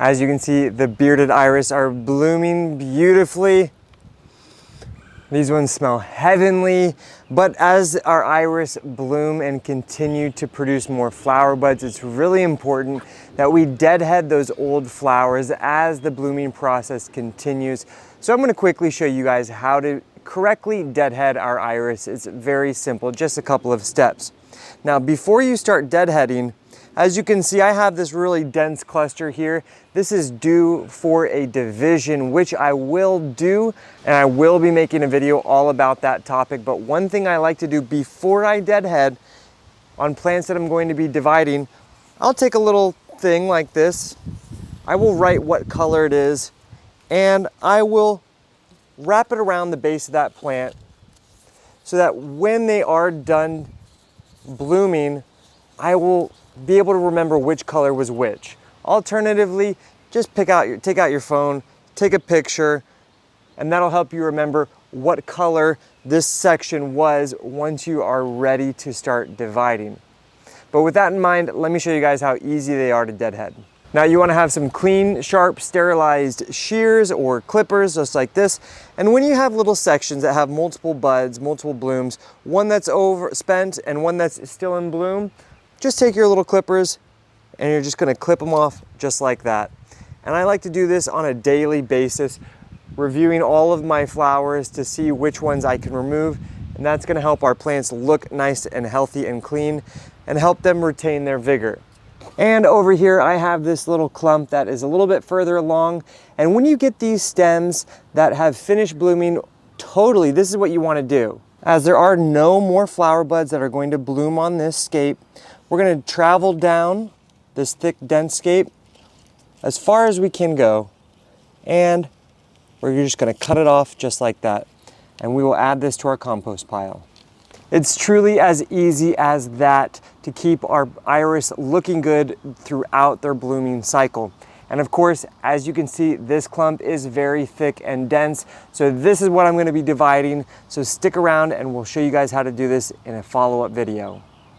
As you can see, the bearded iris are blooming beautifully. These ones smell heavenly, but as our iris bloom and continue to produce more flower buds, it's really important that we deadhead those old flowers as the blooming process continues. So I'm gonna quickly show you guys how to correctly deadhead our iris. It's very simple, just a couple of steps. Now, before you start deadheading, as you can see, I have this really dense cluster here. This is due for a division, which I will do, and I will be making a video all about that topic. But one thing I like to do before I deadhead on plants that I'm going to be dividing, I'll take a little thing like this. I will write what color it is, and I will wrap it around the base of that plant so that when they are done blooming, I will be able to remember which color was which. Alternatively, just take out your phone, take a picture, and that'll help you remember what color this section was once you are ready to start dividing. But with that in mind, let me show you guys how easy they are to deadhead. Now you want to have some clean, sharp, sterilized shears or clippers, just like this. And when you have little sections that have multiple buds, multiple blooms, one that's overspent and one that's still in bloom, just take your little clippers and you're just gonna clip them off just like that. And I like to do this on a daily basis, reviewing all of my flowers to see which ones I can remove. And that's gonna help our plants look nice and healthy and clean and help them retain their vigor. And over here, I have this little clump that is a little bit further along. And when you get these stems that have finished blooming totally, this is what you wanna do. As there are no more flower buds that are going to bloom on this scape, we're gonna travel down this thick, dense scape as far as we can go, and we're just gonna cut it off just like that. And we will add this to our compost pile. It's truly as easy as that to keep our iris looking good throughout their blooming cycle. And of course, as you can see, this clump is very thick and dense. So this is what I'm gonna be dividing. So stick around and we'll show you guys how to do this in a follow-up video.